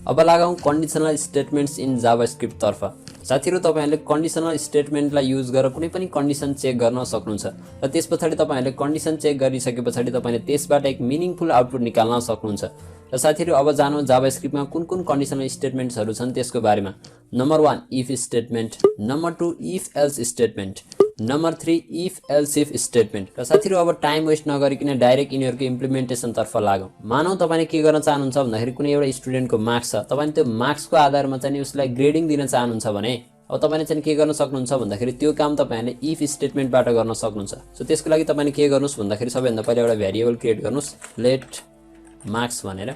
अब लागौं conditional statements in JavaScript तर्फ। साथीहरु तपाईहरुले कन्डिसनल स्टेटमेन्टलाई युज गरेर कुनै पनि कन्डिसन चेक गर्न सक्नुहुन्छ र त्यसपछि तपाईहरुले कन्डिसन चेक गरिसकेपछि तपाईले त्यसबाट एक मिनिङफुल आउटपुट निकाल्न सक्नुहुन्छ। र साथीहरु अब जानौं जावास्क्रिप्टमा कुन कुन कन्डिसनल स्टेटमेन्ट्सहरु छन् त्यसको बारेमा। Number 1 if statement, number 2 if else statement, number 3 if else if statement. र साथीहरु अब टाइम वेस्ट नगरिकन डाइरेक्ट यिनीहरुको इम्प्लिमेन्टेसन तर्फ लागौं। मानौ तपाईले के गर्न चाहनुहुन्छ भन्दाखेरि कुनै एउटा स्टुडेन्टको मार्क्स छ, तपाईले त्यो मार्क्सको आधारमा चाहिँ उसलाई ग्रेडिङ दिन चाहनुहुन्छ भने अब तपाईले चाहिँ के गर्न सक्नुहुन्छ भन्दाखेरि त्यो काम तपाईहरुले इफ स्टेटमेन्टबाट गर्न सक्नुहुन्छ। सो त्यसको लागि तपाईले के गर्नुस् भन्दाखेरि सबैभन्दा पहिला एउटा भेरिएबल क्रिएट गर्नुस् लेट मार्क्स भनेर।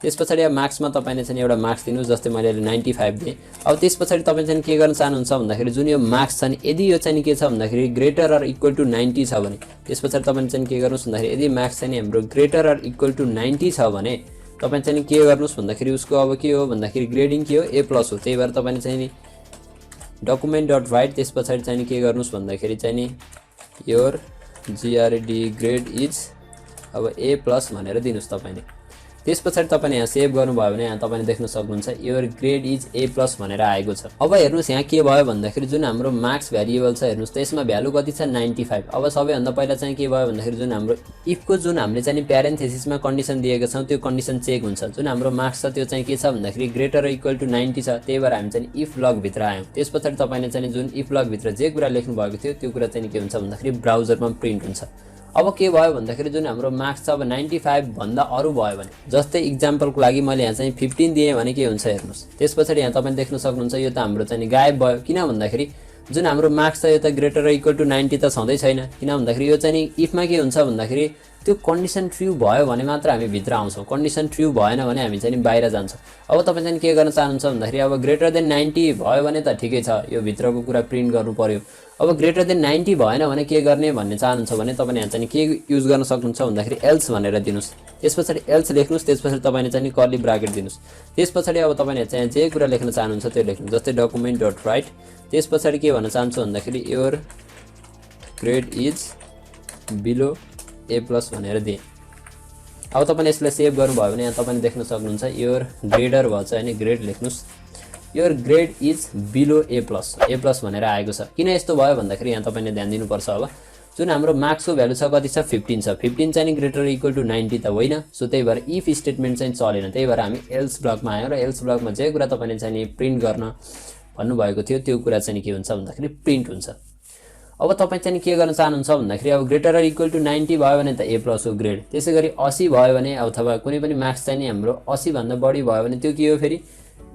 त्यसपछि अब मार्क्समा तपाईले चाहिँ एउटा मार्क्स दिनुस्, जस्तै मैले 95 दिए। अब त्यसपछि तपाईले चाहिँ के गर्न चाहनुहुन्छ भन्दाखेरि जुन यो मार्क्स छ नि यदि यो चाहिँ के छ भन्दाखेरि ग्रेटर अर इक्वल टु 90 छ भने त्यसपछि तपाईले चाहिँ के गर्नुस् भन्दाखेरि यदि मार्क्स चाहिँ हाम्रो ग्रेटर अर इक्वल टु 90 छ भने तपाईले चाहिँ के गर्नुस् भन्दाखेरि उसको अब के हो भन्दाखेरि ग्रेडिङ के हो ए प्लस हो। त्यही भएर तपाईले चाहिँ नि डकुमेन्ट डट राइट त्यसपछि चाहिँ के गर्नुस् भन्दाखेरि चाहिँ नि योर जीआरडी ग्रेड इज अब ए प्लस भनेर दिनुस् तपाईले। त्यसपछि तपाईले यहाँ सेभ गर्नुभयो भने यहाँ तपाईले देख्न सक्नुहुन्छ your grade is a plus भनेर आएको छ। अब हेर्नुस् यहाँ के भयो भन्दाखेरि जुन हाम्रो मार्क्स भेरिएबल छ हेर्नुस् त्यसमा भ्यालु कति छ 95। अब सबैभन्दा पहिला चाहिँ के भयो भन्दाखेरि जुन हाम्रो इफको जुन हामीले चाहिँ प्यारेन्थेसिसमा कन्डिसन दिएको छौं त्यो कन्डिसन चेक हुन्छ। जुन हाम्रो मार्क्स छ त्यो चाहिँ के छ भन्दाखेरि ग्रेटर र इक्वल टु 90 छ, त्यही भएर हामी चाहिँ इफ ब्लक भित्र आयौं। त्यसपछि तपाईले चाहिँ जुन इफ ब्लक भित्र जे कुरा लेख्नु भएको थियो त्यो कुरा चाहिँ के हुन्छ भन्दाखेरि ब्राउजरमा प्रिन्ट हुन्छ। अब के भयो भन्दाखेरि जुन हाम्रो मार्क्स छ अब 95 भन्दा अरु भयो भने जस्तै एक्जाम्पलको लागि मैले यहाँ चाहिँ 15 दिए भने के हुन्छ हेर्नुस्। त्यसपछि यहाँ तपाईले देख्न सक्नुहुन्छ यो त हाम्रो चाहिँ गायब भयो। किन भन्दाखेरि जुन हाम्रो मार्क्स छ यो त ग्रेटर र इक्वल टु 90 त छँदै छैन। किन भन्दाखेरि यो चाहिँ इफमा के हुन्छ भन्दाखेरि त्यो कन्डिसन ट्रु भयो भने मात्र हामी भित्र आउँछौं, कन्डिसन ट्रु भएन भने हामी चाहिँ बाहिर जान्छौं। अब तपाई चाहिँ के गर्न चाहनुहुन्छ भन्दाखेरि अब ग्रेटर देन 90 भयो भने त ठिकै छ, यो भित्रको कुरा प्रिन्ट गर्नु पर्यो। अब ग्रेटर देन 90 भएन भने के गर्ने भन्ने चाहनुहुन्छ भने तपाईले यहाँ चाहिँ के युज गर्न सक्नुहुन्छ भन्दाखेरि एल्स भनेर दिनुस्। त्यसपछि एल्स लेख्नुस्, त्यसपछि तपाईले चाहिँ कर्ली ब्राकेट दिनुस्। त्यसपछि अब तपाईले चाहिँ जे कुरा लेख्न चाहनुहुन्छ त्यो लेख्नुस्, जस्तै डकुमेन्ट डट राइट। त्यसपछि के भन्न चाहन्छु भन्दाखेरि your grade is below A plus भनेर दिए। अब तपाईले यसलाई सेभ गर्नुभयो भने यहाँ तपाईले देख्न सक्नुहुन्छ योर ग्रेडर भन्छ हैन, ग्रेड लेख्नुस्। Your grade is below A plus भनेर आएको छ। किन यस्तो भयो भन्दाखेरि यहाँ तपाईले ध्यान दिनुपर्छ। अब जुन हाम्रो मार्क्सको भ्यालु छ कति छ 15 छ, 15 चाहिँ ग्रेटर इक्वल टु 90 त होइन। सो त्यही भएर इफ स्टेटमेन्ट चाहिँ चलेन, त्यही भएर हामी एल्स ब्लकमा आयौं र एल्स ब्लकमा जे कुरा तपाईले चाहिँ प्रिन्ट गर्न भन्नु भएको थियो त्यो कुरा चाहिँ के हुन्छ भन्दाखेरि प्रिन्ट हुन्छ। अब तपाई चाहिँ के गर्न चाहनुहुन्छ भन्दाखेरि अब ग्रेटर अर इक्वल टु 90 भयो भने त ए प्लस हो ग्रेड। त्यसैगरी 80 भयो भने अथवा कुनै पनि मार्क्स चाहिँ हाम्रो 80 भन्दा बढी भयो भने त्यो के हो फेरि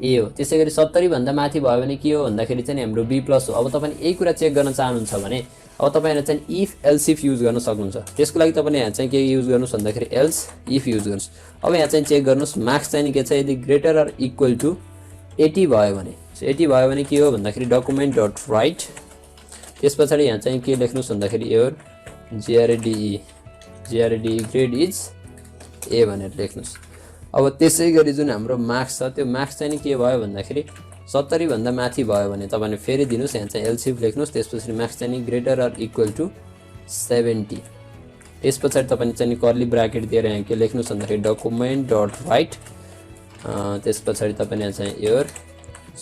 ए हो। त्यसैगरी 70 भन्दा माथि भयो भने के हो भन्दाखेरि चाहिँ हाम्रो बी प्लस हो। अब तपाईले यही कुरा चेक गर्न चाहनुहुन्छ भने अब तपाईले चाहिँ इफ एल्स इफ युज गर्न सक्नुहुन्छ। त्यसको लागि तपाईले यहाँ चाहिँ के युज गर्नुस् भन्दाखेरि एल्स इफ युज गर्नुस्। अब यहाँ चाहिँ चेक गर्नुस् मार्क्स चाहिँ के छ यदि ग्रेटर अर इक्वल टु 80 भयो भने, सो 80 भयो भने के हो भन्दाखेरि डकुमेन्ट डट राइट। त्यसपछि यहाँ चाहिँ के लेख्नुस् भन्दाखेरि your GRD grade is a भनेर लेख्नुस्। अब त्यसैगरी जुन हाम्रो मार्क्स छ त्यो मार्क्स चाहिँ के भयो भन्दाखेरि 70 भन्दा माथि भयो भने तपाईले फेरि दिनुस्, यहाँ चाहिँ एल्सिफ लेख्नुस्। त्यसपछि मार्क्स चाहिँ ग्रेटर अर इक्वल टु 70। त्यसपछि तपाईले चाहिँ कर्ली ब्राकेट दिएर यहाँ के लेख्नुस् भन्दाखेरि डकुमेन्ट डट राइट। त्यसपछि तपाईले चाहिँ योर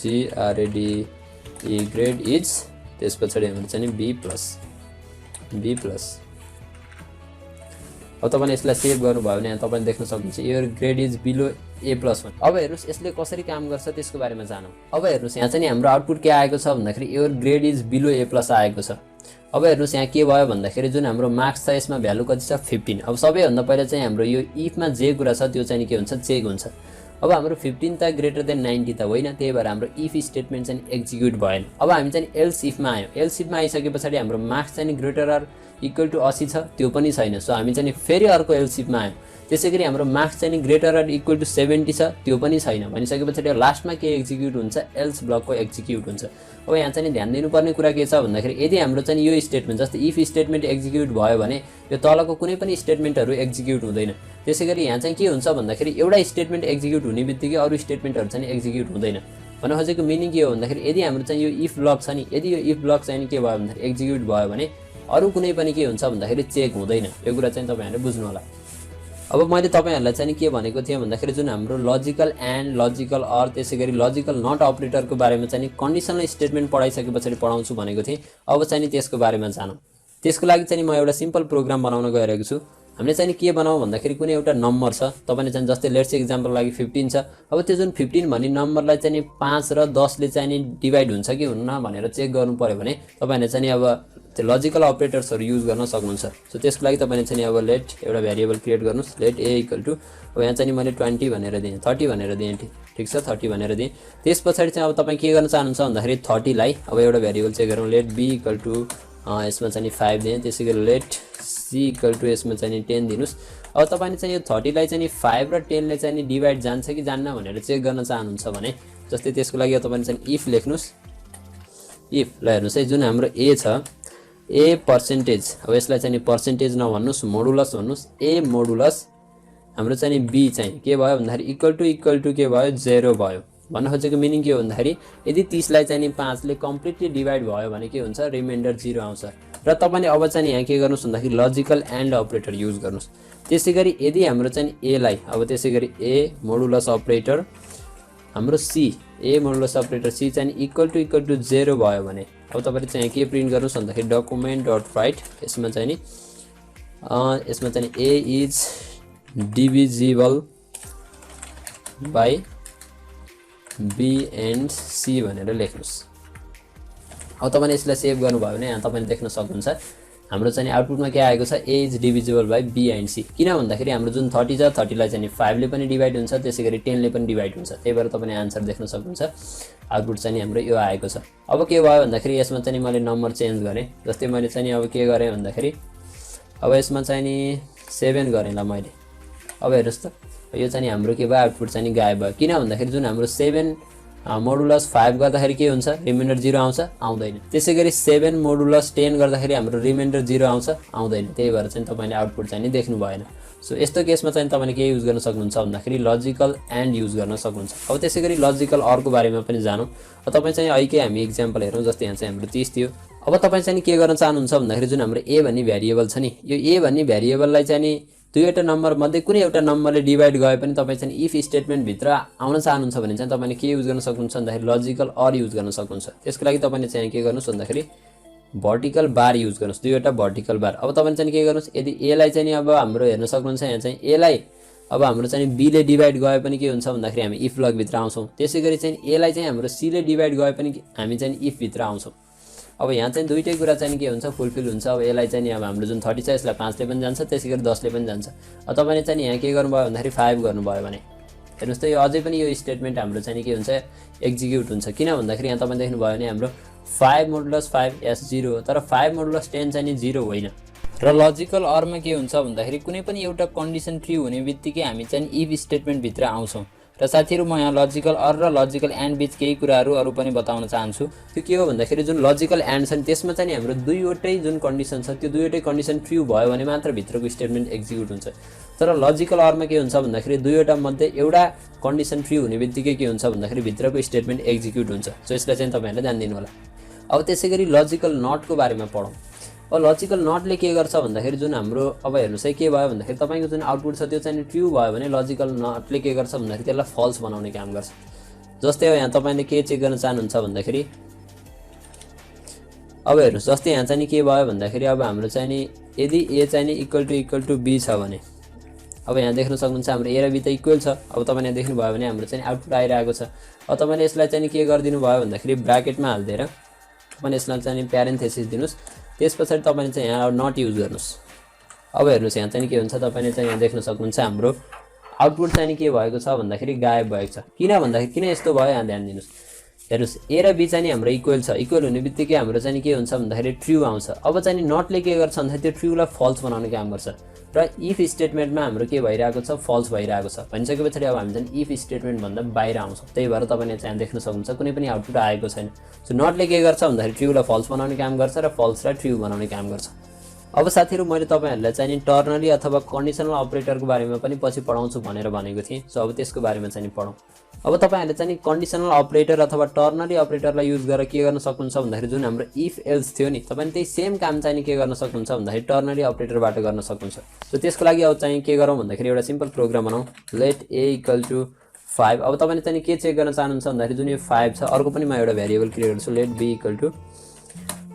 जीआरडी ग्रेड इज त्यसपछि हाम्रो चाहिँ बी प्लस। अब तपाईले यसलाई सेभ गर्नुभयो भने यहाँ तपाईले देख्न सक्नुहुन्छ your grade is below A plus. अब हेर्नुस् यसले कसरी काम गर्छ त्यसको बारेमा जानौं। अब हेर्नुस् यहाँ चाहिँ हाम्रो आउटपुट के आएको छ भन्दाखेरि your grade is below A plus आएको छ। अब हेर्नुस् यहाँ के भयो भन्दाखेरि जुन हाम्रो मार्क्स छ यसमा भ्यालु कति छ 15। अब सबैभन्दा पहिला चाहिँ हाम्रो यो इफमा जे कुरा छ त्यो चाहिँ के हुन्छ चेक हुन्छ। अब हाम्रो 15 त ग्रेटर देन 90 त होइन, त्यही भएर हाम्रो इफ स्टेटमेन्ट चाहिँ एक्जिक्युट भएन। अब हामी चाहिँ एल्स इफमा आयौं। एल्स इफमा आइसकेपछि हाम्रो मार्क्स चाहिँ ग्रेटर अर इक्वल टु 80 छ, त्यो पनि छैन। सो हामी चाहिँ फेरि अर्को एल्स इफमा आयौं। त्यसैगरी हाम्रो मार्क्स चाहिँ ग्रेटर अर इक्वल टु 70 छ, त्यो पनि छैन। भनिसकेपछि लास्टमा के एक्जिक्युट हुन्छ एल्स ब्लकको एक्जिक्युट हुन्छ। अब यहाँ चाहिँ ध्यान दिनुपर्ने कुरा के छ भन्दाखेरि यदि हाम्रो चाहिँ यो स्टेटमेन्ट जस्तै इफ स्टेटमेन्ट एक्जिक्युट भयो भने यो तलको कुनै पनि स्टेटमेन्टहरु एक्जिक्युट हुँदैन। त्यसैगरी यहाँ चाहिँ के हुन्छ भन्दाखेरि एउटा स्टेटमेन्ट एक्जिक्युट हुने बित्तिकै अरु स्टेटमेन्टहरु चाहिँ एक्जिक्युट हुँदैन। भन्न खोजेको मिनिङ के हो भन्दाखेरि यदि हाम्रो चाहिँ यो इफ ब्लक छ नि, यदि यो इफ ब्लक चाहिँ के भयो भन्दाखेरि एक्जिक्युट भयो भने अरु कुनै पनि के हुन्छ भन्दाखेरि चेक हुँदैन। यो कुरा चाहिँ तपाईहरुले बुझ्नु होला। अब मैले तपाईहरुलाई चाहिँ के भनेको थिएँ भन्दाखेरि जुन हाम्रो लजिकल एन्ड लजिकल अर त्यसैगरी लजिकल नट अपरेटरको बारेमा चाहिँ कन्डिसनल स्टेटमेन्ट पढाइसकेपछि पढाउँछु भनेको थिएँ। अब चाहिँ त्यसको बारेमा जानौं। त्यसको लागि चाहिँ म एउटा सिम्पल प्रोग्राम बनाउन गइरहेको छु। हामीले चाहिँ के बनाऊ भन्दाखेरि कुनै एउटा नम्बर छ, तपाईले चाहिँ जस्तै लेट्स एक्जाम्पल लागि 15 छ। अब त्यो जुन 15 भन्ने नम्बरलाई चाहिँ 5 र 10 ले चाहिँ डिभाइड हुन्छ कि हुन्न भनेर चेक गर्नु पर्यो भने तपाईले चाहिँ अब त्यो लजिकल अपरेटर्सहरु युज गर्न सक्नुहुन्छ। सो त्यसको लागि तपाईले चाहिँ अब लेट एउटा भेरिएबल क्रिएट गर्नुस्। लेट a इक्वल टु अब यहाँ चाहिँ मैले 20 भनेर दिएँ, 30 भनेर दिएँ, ठीक छ 30 भनेर दिएँ। त्यसपछि चाहिँ अब तपाई के गर्न चाहनुहुन्छ भन्दाखेरि 30 लाई अब एउटा भेरिएबल चेक गरौँ। लेट b इक्वल टु यसमा चाहिँ 5 दिएँ। त्यसैगरी लेट c इक्वल टु यसमा चाहिँ 10 दिनुस्। अब तपाईले चाहिँ यो 30 लाई चाहिँ 5 र 10 ले चाहिँ डिभाइड जान्छ कि जान्न भनेर चेक गर्न चाहनुहुन्छ भने जस्तै त्यसको लागि तपाईले चाहिँ इफ लेख्नुस्। इफ ल हेर्नुस् है, जुन हाम्रो a छ a पर्सेन्टेज, अब यसलाई चाहिँ पर्सेन्टेज नभन्नुस् मोडुलस भन्नुस्। a मोडुलस हाम्रो चाहिँ b चाहिँ के भयो भन्दाखेरि इक्वल टु के भयो 0 भयो। भन्न खोजेको मिनिङ के हो भन्दाखेरि यदि 30 लाई चाहिँ 5 ले कम्प्लिटली डिभाइड भयो भने के हुन्छ रिमाइन्डर 0 आउँछ। र तपाईले अब चाहिँ यहाँ के गर्नुस् भन्दाखेरि लजिकल एन्ड अपरेटर युज गर्नुस्। त्यसैगरी यदि हाम्रो चाहिँ a लाई अब त्यसैगरी a मोडुलस अपरेटर हाम्रो c a modulus operator c चाहिँ इक्वल टु 0 भयो भने अब तपाईले चाहिँ के प्रिन्ट गर्नुस् भन्दाखेरि डकुमेन्ट डट राइट यसमा चाहिँ a is divisible by b and c भनेर लेख्नुस्। अब तपाईले यसलाई सेभ गर्नुभयो भने यहाँ तपाईले देख्न सक्नुहुन्छ हाम्रो चाहिँ आउटपुटमा के आएको छ a is divisible by b and c। किन भन्दाखेरि हाम्रो जुन 30 छ 30 लाई चाहिँ 5 ले पनि डिभाइड हुन्छ, त्यसैगरी 10 ले पनि डिभाइड हुन्छ। त्यही भएर तपाईले आन्सर देख्न सक्नुहुन्छ। आउटपुट चाहिँ हाम्रो यो आएको छ। अब के भयो भन्दाखेरि यसमा चाहिँ मैले नम्बर चेन्ज गरेँ। जस्तै मैले चाहिँ अब के गरेँ भन्दाखेरि अब यसमा चाहिँ 7 गरेँ ल मैले। अब हेर्नुस् त यो चाहिँ हाम्रो के भयो आउटपुट चाहिँ गायब भयो। किन भन्दाखेरि जुन हाम्रो 7 मोडुलस 5 गर्दाखेरि के हुन्छ रिमाइन्डर 0 आउँछ आउँदैन। त्यसैगरी 7 मोडुलस 10 गर्दाखेरि हाम्रो रिमाइन्डर 0 आउँछ आउँदैन। त्यही भएर चाहिँ तपाईले आउटपुट चाहिँ देख्नु भएन। सो यस्तो केसमा चाहिँ तपाईले के युज गर्न सक्नुहुन्छ भन्दाखेरि लजिकल एन्ड युज गर्न सक्नुहुन्छ। अब त्यसैगरी लजिकल अरको बारेमा पनि जानौं। अब तपाई चाहिँ अहिले हामी एक्जाम्पल हेरौँ। जस्तै यहाँ चाहिँ हाम्रो 30 थियो। अब तपाई चाहिँ के गर्न चाहनुहुन्छ भन्दाखेरि जुन हाम्रो a भन्ने भेरिएबल छ नि, यो a भन्ने भेरिएबललाई चाहिँ दुईवटा नम्बर मध्ये कुनै एउटा नम्बरले डिभाइड गए पनि तपाई चाहिँ इफ स्टेटमेन्ट भित्र आउन चाहनुहुन्छ भने चाहिँ तपाईले के युज गर्न सक्नुहुन्छ भन्दाखेरि लजिकल अर युज गर्न सक्नुहुन्छ। त्यसको लागि तपाईले चाहिँ के गर्नुस् भन्दाखेरि भर्टिकल बार युज गर्नुस्, दुईवटा भर्टिकल बार। अब तपाईले चाहिँ के गर्नुस् यदि a लाई चाहिँ अब हाम्रो हेर्न सक्नुहुन्छ यहाँ चाहिँ a लाई अब हाम्रो चाहिँ b ले डिभाइड गए पनि के हुन्छ भन्दाखेरि हामी इफ ब्लक भित्र आउँछौं। त्यसैगरी चाहिँ a लाई चाहिँ हाम्रो c ले डिभाइड गए पनि हामी चाहिँ इफ भित्र आउँछौं। अब यहाँ चाहिँ दुईटै कुरा चाहिँ के हुन्छ फुलफिल हुन्छ। अब यसलाई चाहिँ अब हाम्रो जुन 30 छ यसलाई 5 ले पनि जान्छ, त्यसैगरी 10 ले पनि जान्छ। अब तपाईले चाहिँ यहाँ के गर्नुभयो भन्दाखेरि 5 गर्नुभयो भने हेर्नुस् त यो अझै पनि यो स्टेटमेन्ट हाम्रो चाहिँ के हुन्छ एक्जिक्युट हुन्छ। किन भन्दाखेरि यहाँ तपाईले देख्नुभयो भने हाम्रो 5 मोडुलस 5 s 0 तर 5 मोडुलस 10 चाहिँ 0 होइन। र लजिकल अरमा के हुन्छ भन्दाखेरि कुनै पनि एउटा कन्डिसन ट्रू हुने बित्तिकै हामी चाहिँ इफ स्टेटमेन्ट भित्र आउँछौं। र साथीहरु म यहाँ लजिकल अर र लजिकल एन्ड बीच केही कुराहरु अरु पनि बताउन चाहन्छु। त्यो के हो भन्दाखेरि जुन लजिकल एन्ड छ त्यसमा चाहिँ हाम्रो दुईवटै जुन कन्डिसन छ त्यो दुईवटै कन्डिसन ट्रू भयो भने मात्र भित्रको स्टेटमेन्ट एक्जिक्युट हुन्छ। तर लजिकल अरमा के हुन्छ भन्दाखेरि दुईवटा मध्ये एउटा कन्डिसन ट्रू हुने बित्तिकै के हुन्छ भन्दाखेरि भित्रको स्टेटमेन्ट एक्जिक्युट हुन्छ। सो यसलाई चाहिँ तपाईहरुले ध्यान दिनु होला। अब त्यसैगरी लजिकल नटको बारेमा पढौं। अब लजिकल नटले के गर्छ भन्दाखेरि जुन हाम्रो अब हेर्नुस् है के भयो भन्दाखेरि तपाईको जुन आउटपुट छ त्यो चाहिँ ट्रू भयो भने लजिकल नटले के गर्छ भन्दाखेरि त्यसलाई फल्स बनाउने काम गर्छ। जस्तै अब यहाँ तपाईले के चेक गर्न चाहनुहुन्छ भन्दाखेरि अब हेर्नुस् जस्तै यहाँ चाहिँ के भयो भन्दाखेरि अब हाम्रो चाहिँ नि यदि a चाहिँ नि इक्वल टु b छ भने अब यहाँ देख्न सक्नुहुन्छ हाम्रो a र b त इक्वल छ। अब तपाईले यहाँ देख्नु भयो भने हाम्रो चाहिँ आउटपुट आइरहेको छ। अब तपाईले यसलाई चाहिँ के गर्दिनु भयो भन्दाखेरि ब्र्याकेटमा हाल्दिएर तपाईले यसलाई चाहिँ प्यारेन्थेसिस दिनुस्। त्यसपछि तपाईले चाहिँ यहाँ नट युज गर्नुस्। अब हेर्नुस् यहाँ चाहिँ के हुन्छ तपाईले चाहिँ यहाँ देख्न सक्नुहुन्छ हाम्रो आउटपुट चाहिँ के भएको छ भन्दाखेरि गायब भएको छ। किन भन्दाखेरि किन यस्तो भयो यहाँ ध्यान दिनुस्। हेर्नुस् a र b चाहिँ हाम्रो इक्वल छ। इक्वल हुने बित्तिकै हाम्रो चाहिँ के हुन्छ भन्दाखेरि ट्रू आउँछ। अब चाहिँ नटले के गर्छ भन्दाखेरि त्यो ट्रूलाई फल्स बनाउने काम गर्छ र इफ स्टेटमेन्टमा हाम्रो के भइरहेको छ फल्स भइरहेको छ। भनिसकेपछि अब हामी चाहिँ इफ स्टेटमेन्ट भन्दा बाहिर आउँछौं। त्यही भएर तपाईले चाहिँ देख्न सक्नुहुन्छ कुनै पनि आउटपुट आएको छैन। सो नटले के गर्छ भन्दाखेरि ट्रूलाई फल्स बनाउने काम गर्छ र फल्सलाई ट्रू बनाउने काम गर्छ। अब साथीहरु मैले तपाईहरुलाई चाहिँ नि टर्नरी अथवा कन्डिसनल अपरेटरको बारेमा पनि पछि पढाउँछु भनेर भनेको थिएँ। सो अब त्यसको बारेमा चाहिँ नि पढौं। अब तपाईहरुले चाहिँ नि कन्डिसनल अपरेटर अथवा टर्नरी अपरेटरलाई युज गरेर के गर्न सक्नुहुन्छ भन्दाखेरि जुन हाम्रो इफ एल्स थियो नि तपाईले त्यही सेम काम चाहिँ नि के गर्न सक्नुहुन्छ भन्दाखेरि टर्नरी अपरेटरबाट गर्न सक्नुहुन्छ। सो त्यसको लागि अब चाहिँ के गरौँ भन्दाखेरि एउटा सिम्पल प्रोग्राम बनाऊ। Let a = 5। अब तपाईले चाहिँ के चेक गर्न चाहनुहुन्छ भन्दाखेरि जुन यो 5 छ अर्को पनि म एउटा भेरिएबल क्रिएट गर्छु लेट b =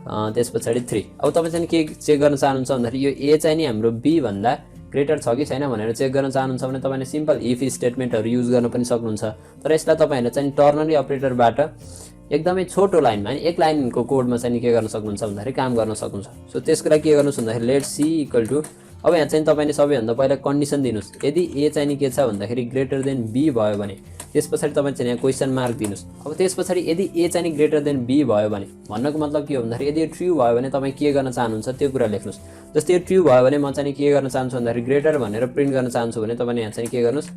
त्यसपछि 3। अब तपाई चाहिँ के चेक गर्न चाहनुहुन्छ भन्दाखेरि यो a चाहिँ नि हाम्रो b भन्दा ग्रेटर छ कि छैन भनेर चेक गर्न चाहनुहुन्छ भने तपाईले सिम्पल इफ स्टेटमेन्टहरु युज गर्न पनि सक्नुहुन्छ। तर यसलाई तपाईहरुले चाहिँ टर्नरी अपरेटरबाट एकदमै छोटो लाइनमा हैन एक लाइनको कोडमा चाहिँ के गर्न सक्नुहुन्छ भन्दाखेरि काम गर्न सक्नुहुन्छ। सो त्यसको लागि के गर्नुस् भन्दाखेरि लेट c = अब यहाँ चाहिँ तपाईले सबैभन्दा पहिला कन्डिसन दिनुस्। यदि a चाहिँ नि के छ भन्दाखेरि ग्रेटर देन b भयो भने त्यसपछि तपाईले चाहिँ यहाँ क्वेशन मार्क दिनुस्। अब त्यसपछि यदि a चाहिँ नि ग्रेटर देन b भयो भने भन्नको मतलब के हो भन्दाखेरि यदि ट्रू भयो भने तपाई के गर्न चाहनुहुन्छ त्यो कुरा लेख्नुस्। जस्तै यो ट्रू भयो भने म चाहिँ के गर्न चाहन्छु भन्दाखेरि ग्रेटर भनेर प्रिन्ट गर्न चाहन्छु भने तपाईले यहाँ चाहिँ के गर्नुस्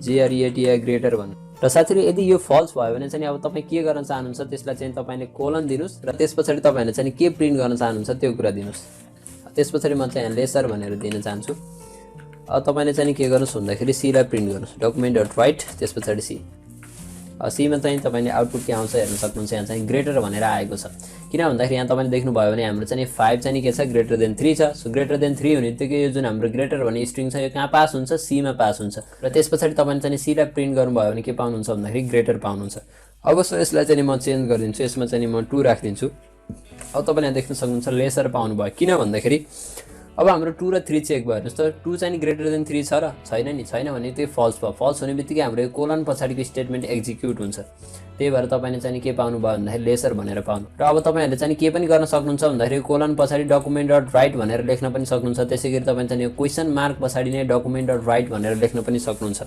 GREATI ग्रेटर भन्नु। र साथीहरु यदि यो फल्स भयो भने चाहिँ अब तपाई के गर्न चाहनुहुन्छ त्यसलाई चाहिँ तपाईले कोलन दिनुस् र त्यसपछि तपाईहरुले चाहिँ के प्रिन्ट गर्न चाहनुहुन्छ त्यो कुरा दिनुस्। त्यसपछि म चाहिँ यहाँ लेसर भनेर दिन चाहन्छु। अब तपाईले चाहिँ के गर्नुस् भन्दाखेरि c लाई प्रिन्ट गर्नुस् document.write त्यसपछि c। c मा चाहिँ तपाईले आउटपुट के आउँछ हेर्न सक्नुहुन्छ। यहाँ चाहिँ ग्रेटर भनेर आएको छ किन भन्दाखेरि यहाँ तपाईले देख्नु भयो भने हाम्रो चाहिँ 5 चाहिँ के छ ग्रेटर देन 3 छ। सो ग्रेटर देन 3 हुने बित्तिकै यो जुन हाम्रो ग्रेटर भन्ने स्ट्रिङ छ यो कहाँ पास हुन्छ c मा पास हुन्छ र त्यसपछि तपाईले चाहिँ c लाई प्रिन्ट गर्नु भयो भने के पाउनुहुन्छ भन्दाखेरि ग्रेटर पाउनुहुन्छ। अब सो यसलाई चाहिँ म चेन्ज गरिदिन्छु। यसमा चाहिँ म 2 राख्दिन्छु। अब तपाईले यहाँ देख्न सक्नुहुन्छ लेसर पाउनु भयो किन भन्दाखेरि अब हाम्रो 2 र 3 चेक भयो हेर्नुस् त 2 चाहिँ ग्रेटर देन 3 छ र छैन नि छैन भने त्यो फल्स भयो। फल्स हुने बित्तिकै हाम्रो कोलन पछाडीको स्टेटमेन्ट एक्जिक्युट हुन्छ। त्यही भएर तपाईले चाहिँ के पाउनु भयो भन्दाखेरि लेसर भनेर पाउनु। र अब तपाईहरुले चाहिँ के पनि गर्न सक्नुहुन्छ भन्दाखेरि कोलन पछाडी document.write भनेर लेख्न पनि सक्नुहुन्छ। त्यसैगरी तपाईले चाहिँ क्वेशन मार्क पछाडी नै document.write भनेर लेख्न पनि सक्नुहुन्छ।